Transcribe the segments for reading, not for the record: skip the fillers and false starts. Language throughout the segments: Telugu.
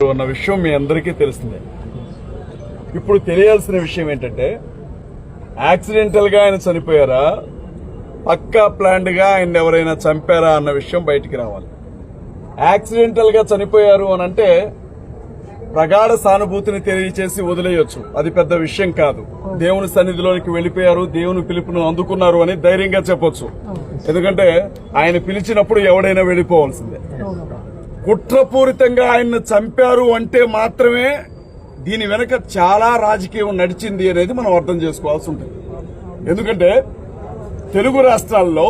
అన్న విషయం మీ అందరికీ తెలిసిందే. ఇప్పుడు తెలియాల్సిన విషయం ఏంటంటే యాక్సిడెంటల్ గా ఆయన చనిపోయారా, పక్కా ప్లాన్డ్ గా ఆయన ఎవరైనా చంపారా అన్న విషయం బయటికి రావాలి. యాక్సిడెంటల్ గా చనిపోయారు అని అంటే ప్రగాఢ సానుభూతిని తెలియచేసి వదిలేయొచ్చు, అది పెద్ద విషయం కాదు. దేవుని సన్నిధిలోనికి వెళ్లిపోయారు, దేవుని పిలుపును అందుకున్నారు అని ధైర్యంగా చెప్పొచ్చు. ఎందుకంటే ఆయన పిలిచినప్పుడు ఎవడైనా వెళ్లిపోవాల్సిందే. కుట్రపూరితంగా ఆయన్ని చంపారు అంటే మాత్రమే దీని వెనక చాలా రాజకీయం నడిచింది అనేది మనం అర్థం చేసుకోవాల్సి ఉంటుంది. ఎందుకంటే తెలుగు రాష్ట్రాల్లో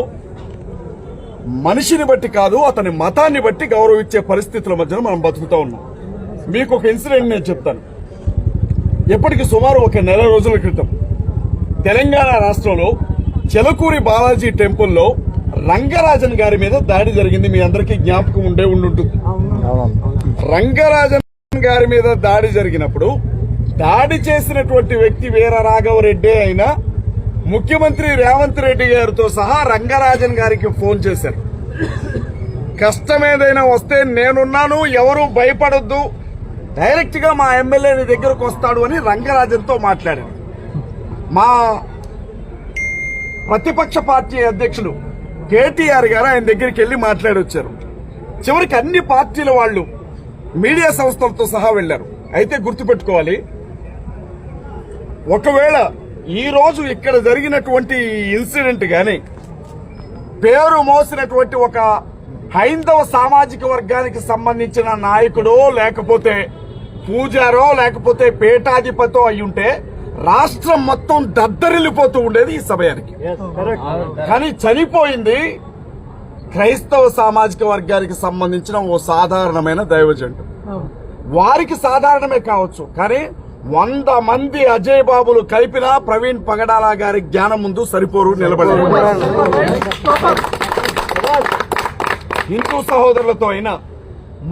మనిషిని బట్టి కాదు, అతని మతాన్ని బట్టి గౌరవించే పరిస్థితుల మధ్యన మనం బతుకుతా ఉన్నాం. మీకు ఒక ఇన్సిడెంట్ నేను చెప్తాను. ఎప్పటికి సుమారు ఒక నెల రోజుల క్రితం తెలంగాణ రాష్ట్రంలో చెలకూరి బాలాజీ టెంపుల్లో రంగరాజన్ గారి మీద దాడి జరిగింది. మీ అందరికీ జ్ఞాపకం ఉండుంటుంది. రంగరాజన్ గారి మీద దాడి జరిగినప్పుడు దాడి చేసినటువంటి వ్యక్తి వీర రాఘవరెడ్డి అయినా ముఖ్యమంత్రి రేవంత్ రెడ్డి గారితో సహా రంగరాజన్ గారికి ఫోన్ చేశారు. కష్టం ఏదైనా వస్తే నేనున్నాను, ఎవరు భయపడొద్దు, డైరెక్ట్ గా మా ఎమ్మెల్యే నీ దగ్గరకు వస్తాడు అని రంగరాజన్ తో మాట్లాడారు. మా ప్రతిపక్ష పార్టీ అధ్యక్షుడు కేటీఆర్ గారు ఆయన దగ్గరికి వెళ్లి మాట్లాడొచ్చారు. చివరికి అన్ని పార్టీల వాళ్ళు మీడియా సంస్థలతో సహా వెళ్లారు. అయితే గుర్తుపెట్టుకోవాలి, ఒకవేళ ఈ రోజు ఇక్కడ జరిగినటువంటి ఇన్సిడెంట్ గాని పేరు మోసినటువంటి ఒక హైందవ సామాజిక వర్గానికి సంబంధించిన నాయకుడో లేకపోతే పూజారో లేకపోతే పీఠాధిపతో అయ్యుంటే రాష్ట్రం మొత్తం దద్దరిల్లిపోతూ ఉండేది ఈ సమయానికి. కానీ చనిపోయింది క్రైస్తవ సామాజిక వర్గానికి సంబంధించిన ఓ సాధారణమైన దైవజనుడు. వారికి సాధారణమే కావచ్చు, కానీ 100 మంది అజయ్ బాబులు కలిపినా ప్రవీణ్ పగడాల గారి జ్ఞానం ముందు సరిపోరు, నిలబడలేదు. హిందూ సహోదరులతో అయినా,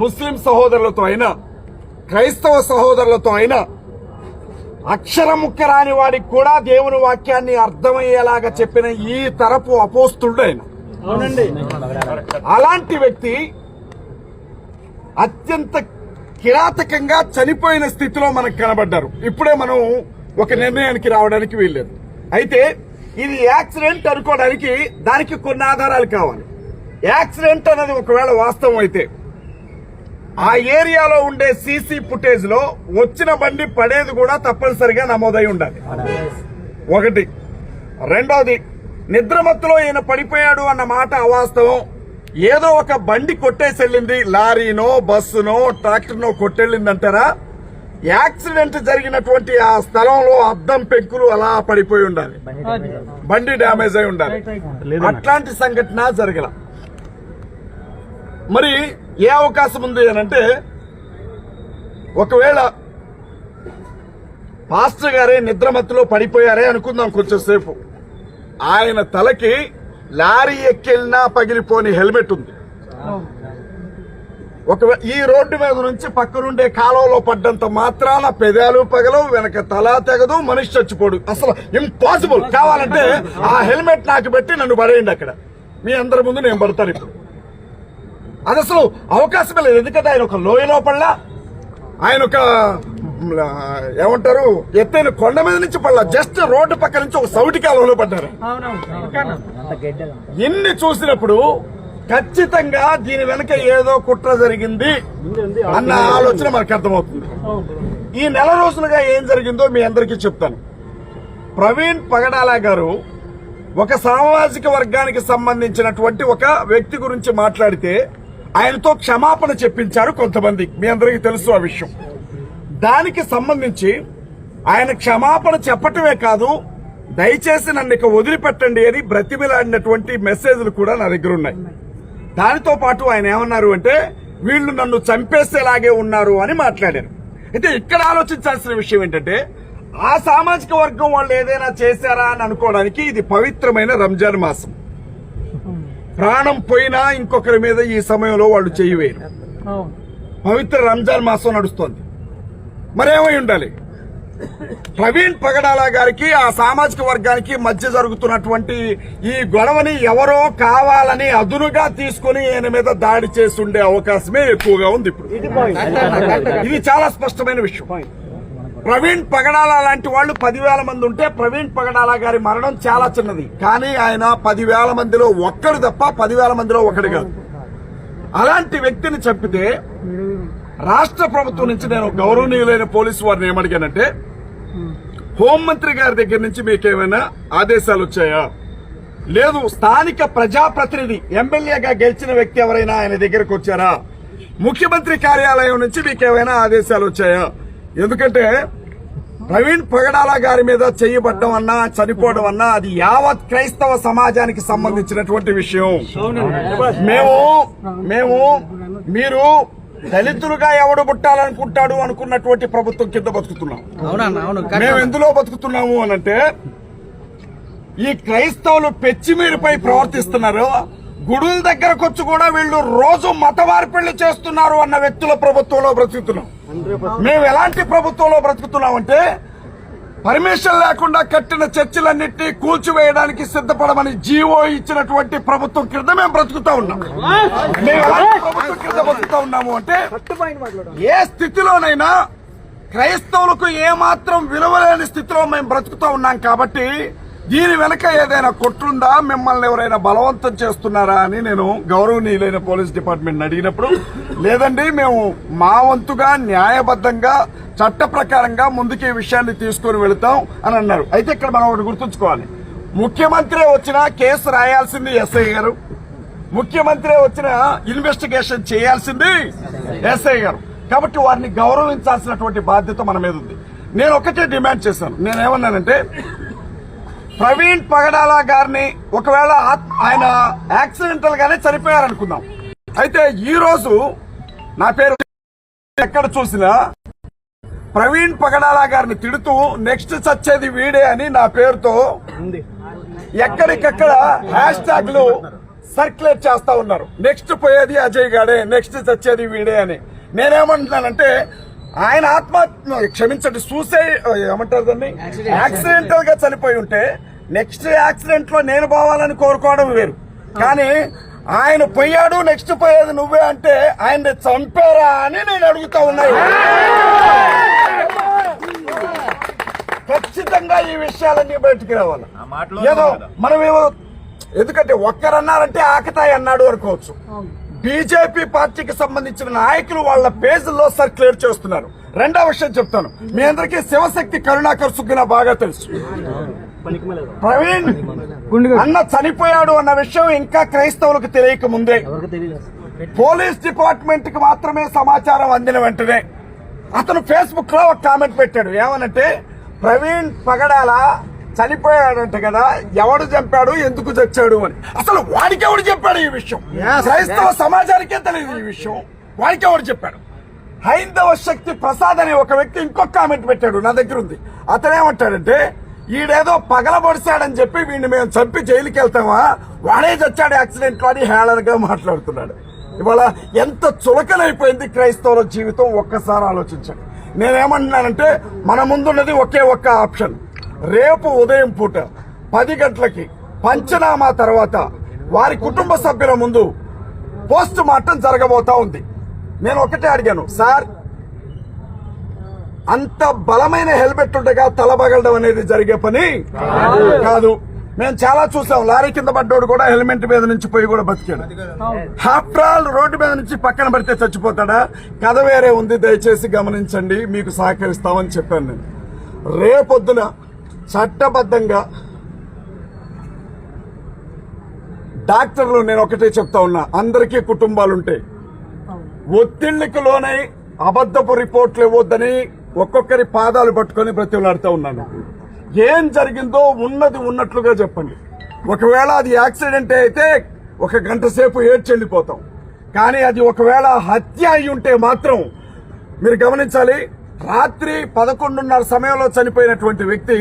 ముస్లిం సహోదరులతో అయినా, క్రైస్తవ సహోదరులతో అయినా అక్షరం ముక్కరాని వాడికి కూడా దేవుని వాక్యాన్ని అర్థమయ్యేలాగా చెప్పిన ఈ తరపు అపోస్తుడు ఆయన. అలాంటి వ్యక్తి అత్యంత కిరాతకంగా చనిపోయిన స్థితిలో మనకు కనబడ్డారు. ఇప్పుడే మనం ఒక నిర్ణయానికి రావడానికి వీల్లేదు. అయితే ఇది యాక్సిడెంట్ అనుకోవడానికి దానికి కొన్ని ఆధారాలు కావాలి. యాక్సిడెంట్ అనేది ఒకవేళ వాస్తవం అయితే ఆ ఏరియాలో ఉండే సీసీ ఫుటేజ్ లో వచ్చిన బండి పడేది కూడా తప్పనిసరిగా నమోదై ఉండాలి. ఒకటి. రెండోది, నిద్రమత్తులో ఈయన పడిపోయాడు అన్న మాట అవాస్తవం. ఏదో ఒక బండి కొట్టేసి వెళ్ళింది, లారీనో బస్సునో ట్రాక్టర్నో కొట్టెళ్ళిందంటారా? యాక్సిడెంట్ జరిగినటువంటి ఆ స్థలంలో అద్దం పెంకులు అలా పడిపోయి ఉండాలి, బండి డ్యామేజ్ అయి ఉండాలి. అట్లాంటి సంఘటన జరగల. మరి ఏ అవకాశం ఉంది అనంటే, ఒకవేళ పాస్టర్ గారే నిద్రమత్తులో పడిపోయారే అనుకుందాం కొంచెం సేపు. ఆయన తలకి లారీ ఎక్కెళ్ళినా పగిలిపోని హెల్మెట్ ఉంది. ఒకవేళ ఈ రోడ్డు మీద నుంచి పక్కనుండే కాలువలో పడ్డంత మాత్రాన పెదాలు పగలవు, వెనక తల తెగదు, మనిషి చచ్చిపోడు. అసలు ఇంపాసిబుల్. కావాలంటే ఆ హెల్మెట్ నాకు పెట్టి నన్ను పడేయండి, అక్కడ మీ అందరి ముందు నేను పడతాను. ఇప్పుడు అది అసలు అవకాశమే లేదు. ఎందుకంటే ఆయన ఒక లోయలో పడలా, ఆయన ఒక ఏమంటారు ఎత్తైన కొండ మీద నుంచి పడలా, జస్ట్ రోడ్డు పక్క నుంచి ఒక సౌటి కాలంలో పడ్డారు. ఇన్ని చూసినప్పుడు ఖచ్చితంగా దీని వెనక ఏదో కుట్ర జరిగింది అన్న ఆలోచన మనకు అర్థమవుతుంది. ఈ నెల రోజులుగా ఏం జరిగిందో మీ అందరికీ చెప్తాను. ప్రవీణ్ పగడాల గారు ఒక సామాజిక వర్గానికి సంబంధించినటువంటి ఒక వ్యక్తి గురించి మాట్లాడితే ఆయనతో క్షమాపణ చెప్పించారు కొంతమంది. మీ అందరికీ తెలుసు ఆ విషయం. దానికి సంబంధించి ఆయన క్షమాపణ చెప్పటమే కాదు, దయచేసి నన్ను ఇక వదిలిపెట్టండి అని బ్రతిమిలాడినటువంటి మెసేజ్లు కూడా నా దగ్గర ఉన్నాయి. దానితో పాటు ఆయన ఏమన్నారు అంటే, వీళ్లు నన్ను చంపేసేలాగే ఉన్నారు అని మాట్లాడారు. అయితే ఇక్కడ ఆలోచించాల్సిన విషయం ఏంటంటే, ఆ సామాజిక వర్గం వాళ్ళు ఏదైనా చేశారా అని అనుకోవడానికి ఇది పవిత్రమైన రంజాన్ మాసం. ప్రాణం పోయినా ఇంకొకరి మీద ఈ సమయంలో వాళ్ళు చేయవేరు. పవిత్ర రంజాన్ మాసం నడుస్తోంది. మరేమై ఉండాలి? ప్రవీణ్ పగడాల గారికి ఆ సామాజిక వర్గానికి మధ్య జరుగుతున్నటువంటి ఈ గొడవని ఎవరో కావాలని అదునుగా తీసుకుని ఆయన మీద దాడి చేస్తుండే అవకాశమే ఎక్కువగా ఉంది ఇప్పుడు. ఇది చాలా స్పష్టమైన విషయం. ప్రవీణ్ పగడాల లాంటి వాళ్ళు 10,000 మంది ఉంటే ప్రవీణ్ పగడాల గారి మరణం చాలా చిన్నది. కానీ ఆయన 10,000 మందిలో ఒక్కడు తప్ప 10,000 మందిలో ఒకడు కాదు. అలాంటి వ్యక్తిని చంపితే రాష్ట్ర ప్రభుత్వం నుంచి నేను గౌరవనీయులైన పోలీసు వారిని ఏమడిగానంటే, హోంమంత్రి గారి దగ్గర నుంచి మీకేమైనా ఆదేశాలు వచ్చాయా? లేదు, స్థానిక ప్రజాప్రతినిధి ఎమ్మెల్యేగా గెలిచిన వ్యక్తి ఎవరైనా ఆయన దగ్గరకు వచ్చారా? ముఖ్యమంత్రి కార్యాలయం నుంచి మీకేమైనా ఆదేశాలు వచ్చాయా? ఎందుకంటే ప్రవీణ్ పగడాల గారి మీద చేయబడ్డం అన్నా చనిపోవడం అన్నా అది యావత్ క్రైస్తవ సమాజానికి సంబంధించినటువంటి విషయం. మేము మీరు దళితులుగా ఎవడు పుట్టాలనుకుంటాడు అనుకున్నటువంటి ప్రభుత్వం కింద బతుకుతున్నాం. మేము ఎందులో బతుకుతున్నాము అనంటే, ఈ క్రైస్తవులు పెచ్చిమీరిపై ప్రవర్తిస్తున్నారు, గుడుల దగ్గరకు వచ్చి కూడా వీళ్ళు రోజు మత మార్పిళ్లు చేస్తున్నారు అన్న వ్యక్తుల ప్రభుత్వంలో బ్రతుకుతున్నాం. మేము ఎలాంటి ప్రభుత్వంలో బ్రతుకుతున్నామంటే, పర్మిషన్ లేకుండా కట్టిన చర్చిలన్నింటినీ కూల్చివేయడానికి సిద్ధపడమని జీవో ఇచ్చినటువంటి ప్రభుత్వం కింద మేము బ్రతుకుతా ఉన్నాం. మేము ఎలాంటి ప్రభుత్వం కింద బ్రతుకుతా ఉన్నాము అంటే, ఏ స్థితిలోనైనా క్రైస్తవులకు ఏమాత్రం విలువలేని స్థితిలో మేము బ్రతుకుతా ఉన్నాం. కాబట్టి దీని వెనక ఏదైనా కుట్రుందా, మిమ్మల్ని ఎవరైనా బలవంతం చేస్తున్నారా అని నేను గౌరవనీయులైన పోలీస్ డిపార్ట్మెంట్ అడిగినప్పుడు, లేదండి మేము మా వంతుగా న్యాయబద్ధంగా చట్ట ప్రకారంగా ముందుకు ఈ విషయాన్ని తీసుకుని వెళుతాం అని అన్నారు. అయితే ఇక్కడ మనం ఒకటి గుర్తుంచుకోవాలి, ముఖ్యమంత్రి వచ్చినా కేసు రాయాల్సింది ఎస్ఐ గారు, ముఖ్యమంత్రి వచ్చిన ఇన్వెస్టిగేషన్ చేయాల్సింది ఎస్ఐ గారు. కాబట్టి వారిని గౌరవించాల్సినటువంటి బాధ్యత మన మీద ఉంది. నేను ఒకటే డిమాండ్ చేశాను. నేనేమన్నానంటే, ప్రవీణ్ పగడాల గారిని ఒకవేళ ఆయన యాక్సిడెంటల్ గానే చనిపోయారనుకుందాం, అయితే ఈ రోజు నా పేరు ఎక్కడ చూసినా ప్రవీణ్ పగడాల గారిని తిడుతూ నెక్స్ట్ చచ్చేది వీడే అని నా పేరుతో ఎక్కడికక్కడ హ్యాష్ ట్యాగ్లు సర్క్యులేట్ చేస్తా ఉన్నారు. నెక్స్ట్ పోయేది అజయ్ గాడే, నెక్స్ట్ చచ్చేది వీడే అని. నేనేమంటున్నానంటే, ఆయన క్షమించండి, ఏమంటారు దాన్ని, యాక్సిడెంటల్ గా చనిపోయి ఉంటే నెక్స్ట్ యాక్సిడెంట్ లో నేను పోవాలని కోరుకోవడం వేరు. కానీ ఆయన పోయాడు, నెక్స్ట్ పోయేది నువ్వే అంటే ఆయన చంపారా అని నేను అడుగుతా ఉన్నాయి. ఖచ్చితంగా ఈ విషయాలన్నీ బయటకు రావాలి. ఏదో మనమేమో, ఎందుకంటే ఒక్కరన్నారంటే ఆకతాయి అన్నాడు అనుకోవచ్చు. బీజేపీ పార్టీకి సంబంధించిన నాయకులు వాళ్ళ పేజీల్లో సర్క్యులేట్ చేస్తున్నారు. రెండో విషయం చెప్తాను, మీ అందరికీ శివశక్తి కరుణాకర్ సుగ్గిన బాగా తెలుసు. ప్రవీణ్ అన్న చనిపోయాడు అన్న విషయం ఇంకా క్రైస్తవులకు తెలియక ముందే పోలీస్ డిపార్ట్మెంట్ కి మాత్రమే సమాచారం అందిన వెంటనే అతను ఫేస్బుక్ లో ఒక కామెంట్ పెట్టాడు. ఏమనంటే, ప్రవీణ్ పగడాల చనిపోయాడంట కదా, ఎవడు చంపాడు, ఎందుకు చచ్చాడు అని. అసలు వాడికి ఎవడు చెప్పాడు ఈ విషయం? క్రైస్తవ సమాజానికే తెలియదు ఈ విషయం. వాడికి ఎవడు చెప్పాడు? హైందవ శక్తి ప్రసాద్ అనే ఒక వ్యక్తి ఇంకొక కామెంట్ పెట్టాడు, నా దగ్గర ఉంది. అతనేమంటాడంటే, ఈడేదో పగలబొడిశాడని చెప్పి వీడిని మేము చంపి జైలుకి వెళ్తామా, వాడే చచ్చాడు యాక్సిడెంట్ లో అని హేళనగా మాట్లాడుతున్నాడు. ఇవాళ ఎంత చులకనైపోయింది క్రైస్తవుల జీవితం, ఒక్కసారి ఆలోచించండి. నేనేమంటున్నానంటే, మన ముందున్నది ఒకే ఒక్క ఆప్షన్. రేపు ఉదయం పూట 10 గంటలకి పంచనామా తర్వాత వారి కుటుంబ సభ్యుల ముందు పోస్ట్ మార్టం జరగబోతా ఉంది. నేను ఒకటే అడిగాను, సార్ అంత బలమైన హెల్మెట్ ఉండగా తలబగలడం అనేది జరిగే పని కాదు. మేము చాలా చూసాం, లారీ కింద పడ్డోడు కూడా హెల్మెట్ మీద నుంచి పోయి కూడా బతికాడు. ఆఫ్టర్ ఆల్ రోడ్డు మీద నుంచి పక్కన పడితే చచ్చిపోతాడా? కథ వేరే ఉంది, దయచేసి గమనించండి, మీకు సహకరిస్తామని చెప్పాను నేను. రేపొద్దున చట్టబద్ధంగా డాక్టర్లు, నేను ఒకటే చెప్తా ఉన్నా, అందరికీ కుటుంబాలుంటాయి. ఒత్తిళ్లకు లోనై అబద్ధపు రిపోర్ట్లు ఇవ్వొద్దని ఒక్కొక్కరి పాదాలు పట్టుకొని బ్రతిమలాడుతూ ఉన్నాను. ఏం జరిగిందో ఉన్నది ఉన్నట్లుగా చెప్పండి. ఒకవేళ అది యాక్సిడెంట్ అయితే 1 గంట సేపు ఏడ్చి వెళ్ళిపోతాం. కానీ అది ఒకవేళ హత్య అయి ఉంటే మాత్రం మీరు గమనించాలి, రాత్రి 11:30 సమయంలో చనిపోయినటువంటి వ్యక్తి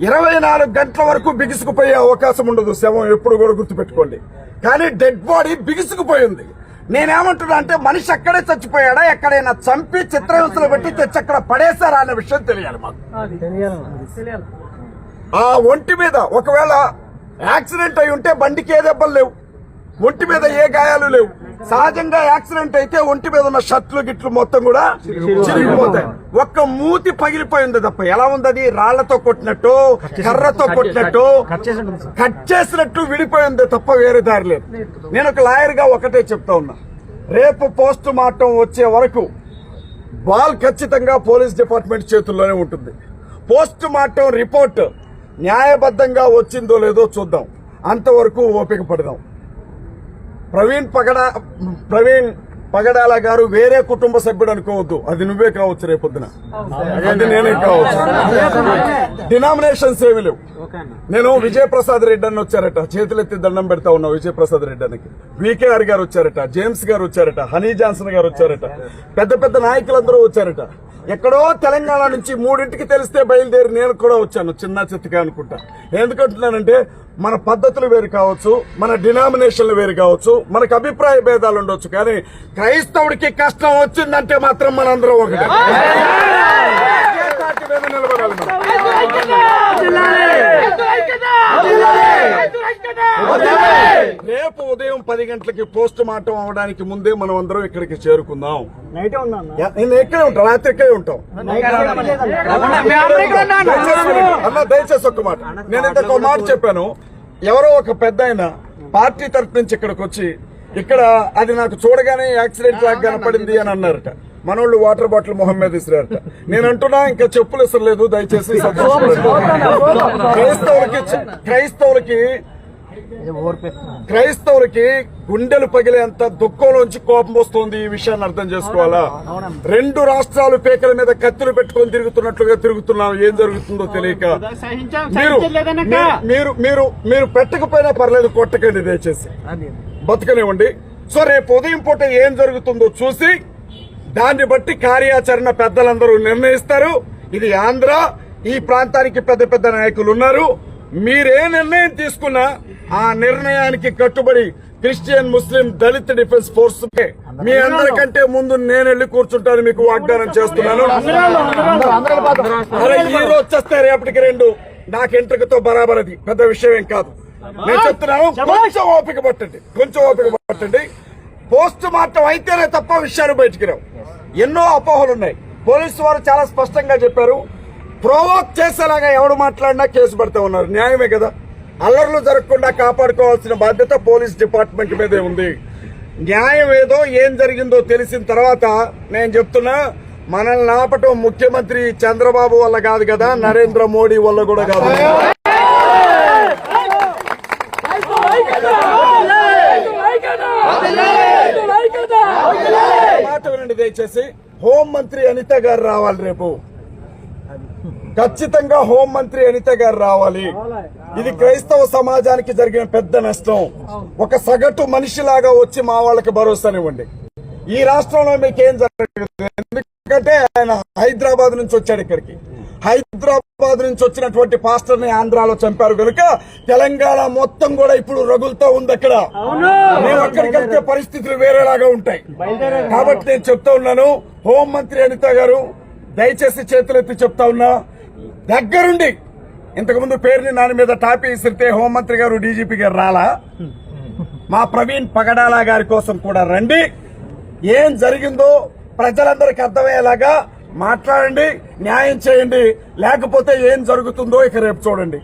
24 గంటల వరకు బిగుసుకుపోయే అవకాశం ఉండదు. శవం ఎప్పుడు కూడా గుర్తుపెట్టుకోండి. కానీ డెడ్ బాడీ బిగుసుకుపోయింది. నేనేమంటున్నా అంటే మనిషి అక్కడే చచ్చిపోయాడా, ఎక్కడైనా చంపి చిత్రహింసలు పెట్టి తెచ్చి అక్కడ పడేశారా అనే విషయం తెలియాలి మాకు. ఆ ఒంటి మీద ఒకవేళ యాక్సిడెంట్ అయి ఉంటే బండికి ఏ దెబ్బలు లేవు, ఒంటి మీద ఏ గాయాలు లేవు. సహజంగా యాక్సిడెంట్ అయితే ఒంటి మీద ఉన్న షర్ట్లు గిట్లు మొత్తం కూడా చిరిగిపోతాయి. ఒక్క మూతి పగిలిపోయింది తప్ప ఎలా ఉంది, రాళ్లతో కొట్టినట్టు కర్రతో కొట్టినట్టు కట్ చేసినట్టు విడిపోయింది తప్ప వేరే దారి లేదు. నేను ఒక లాయర్ గా ఒకటే చెప్తా ఉన్నా, రేపు పోస్ట్ మార్టం వచ్చే వరకు బాల్ ఖచ్చితంగా పోలీస్ డిపార్ట్మెంట్ చేతుల్లోనే ఉంటుంది. పోస్ట్ మార్టం రిపోర్ట్ న్యాయబద్ధంగా వచ్చిందో లేదో చూద్దాం, అంతవరకు ఓపిక పడదాం. ప్రవీణ్ పగడాల గారు వేరే కుటుంబ సభ్యుడు అనుకోవద్దు, అది నువ్వే కావచ్చు, రేపొద్దున అది నేనే కావచ్చు. డినామినేషన్స్ ఏమి లేవు. నేను విజయప్రసాద్ రెడ్డి అని వచ్చారట, చేతులెత్తి దండం పెడతా ఉన్నా విజయప్రసాద్ రెడ్డి అనికి. వికేఆర్ గారు వచ్చారట, జేమ్స్ గారు వచ్చారట, హనీ జాన్సన్ గారు వచ్చారట, పెద్ద పెద్ద నాయకులందరూ వచ్చారట. ఎక్కడో తెలంగాణ నుంచి 3ంటికి తెలిస్తే బయలుదేరి నేను కూడా వచ్చాను, చిన్న చిత్తగా అనుకుంటా. ఎందుకంటున్నానంటే మన పద్ధతులు వేరు కావచ్చు, మన డినామినేషన్లు వేరు కావచ్చు, మనకు అభిప్రాయ భేదాలు ఉండొచ్చు, కానీ క్రైస్తవుడికి కష్టం వచ్చిందంటే మాత్రం మనందరం ఒకటే నిలబడాలి. రేపు ఉదయం 10 గంటలకి పోస్ట్ మార్టం అవడానికి ముందే మనం అందరం ఇక్కడికి చేరుకుందాం. నేను ఎక్కడే ఉంటాం, రాత్రి ఇక్కడే ఉంటాం. అన్న దయచేసి ఒక్క మాట, నేను ఇంతకు మాట చెప్పాను. ఎవరో ఒక పెద్ద ఆయన పార్టీ తరఫు నుంచి ఇక్కడికి వచ్చి ఇక్కడ అది నాకు చూడగానే యాక్సిడెంట్ లాగా కనపడింది అని అన్నారట. మనోళ్ళు వాటర్ బాటిల్ మొహం మీద ఇసిరారట. నేను అంటున్నా ఇంకా చెప్పులు ఇసరలేదు, దయచేసి క్రైస్తవులకి గుండెలు పగిలేంత దుఃఖంలోంచి కోపం వస్తుంది. ఈ విషయాన్ని అర్థం చేసుకోవాలా. 2 రాష్ట్రాలు పేకల మీద కత్తులు పెట్టుకొని తిరుగుతున్నట్లుగా తిరుగుతున్నాం. ఏం జరుగుతుందో తెలియక మీరు పెట్టకపోయినా పర్లేదు, కొట్టకండి దయచేసి, బతకనివ్వండి. సో రేపు ఉదయం పూట ఏం జరుగుతుందో చూసి దాన్ని బట్టి కార్యాచరణ పెద్దలందరూ నిర్ణయిస్తారు. ఇది ఆంధ్ర, ఈ ప్రాంతానికి పెద్ద పెద్ద నాయకులు ఉన్నారు. మీరే నిర్ణయం తీసుకున్నా ఆ నిర్ణయానికి కట్టుబడి క్రిస్టియన్, ముస్లిం, దళిత్ డిఫెన్స్ ఫోర్స్ మీ అందరికంటే ముందు నేను వెళ్లి కూర్చుంటాను, మీకు వాగ్దానం చేస్తున్నాను. అలా ఈ రోజు వచ్చేస్తే రేపటికి 2 నాకు ఎంట్రకతో బరాబర్, అది పెద్ద విషయం ఏం కాదు. నేను చెప్తున్నాను, కొంచెం ఓపిక పట్టండి. పోస్ట్ మార్టం అయితేనే తప్ప విషయాలు బయటికి రావు. ఎన్నో అపోహలున్నాయి. పోలీసు వారు చాలా స్పష్టంగా చెప్పారు, ప్రొవోక్ చేసేలాగా ఎవడు మాట్లాడినా కేసు పెడతా ఉన్నారు. న్యాయమే కదా. అల్లర్లు జరగకుండా కాపాడుకోవాల్సిన బాధ్యత పోలీస్ డిపార్ట్మెంట్ మీదే ఉంది. న్యాయం ఏదో ఏం జరిగిందో తెలిసిన తర్వాత నేను చెప్తున్నా, మనల్ని ఆపటం ముఖ్యమంత్రి చంద్రబాబు వల్ల కాదు కదా, నరేంద్ర మోడీ వల్ల కూడా కాదు. మాట వినండి దయచేసి. హోంమంత్రి అనిత గారు రావాలి రేపు, ఖచ్చితంగా హోంమంత్రి అనిత గారు రావాలి. ఇది క్రైస్తవ సమాజానికి జరిగిన పెద్ద నష్టం. ఒక సగటు మనిషిలాగా వచ్చి మా వాళ్ళకి భరోసానివ్వండి. ఈ రాష్ట్రంలో మీకేం జరగదు, ఎందుకంటే ఆయన హైదరాబాద్ నుంచి వచ్చాడు ఇక్కడికి. హైదరాబాద్ నుంచి వచ్చినటువంటి పాస్టర్ ని ఆంధ్రాలో చంపారు కనుక తెలంగాణ మొత్తం కూడా ఇప్పుడు రగులుతో ఉంది. అక్కడ మేము అక్కడికి వెళ్తే పరిస్థితులు వేరేలాగా ఉంటాయి. కాబట్టి నేను చెప్తా ఉన్నాను, హోంమంత్రి అనిత గారు దయచేసి చేతులెత్తి చెప్తా ఉన్నా, దగ్గరుండి. ఇంతకుముందు పేరుని నాని మీద టాపీ ఇసిరితే హోంమంత్రి గారు, డీజీపీ గారు రాలా? మా ప్రవీణ్ పగడాల గారి కోసం కూడా రండి. ఏం జరిగిందో ప్రజలందరికీ అర్థమయ్యేలాగా మాట్లాడండి, న్యాయం చేయండి. లేకపోతే ఏం జరుగుతుందో ఇక రేపు చూడండి.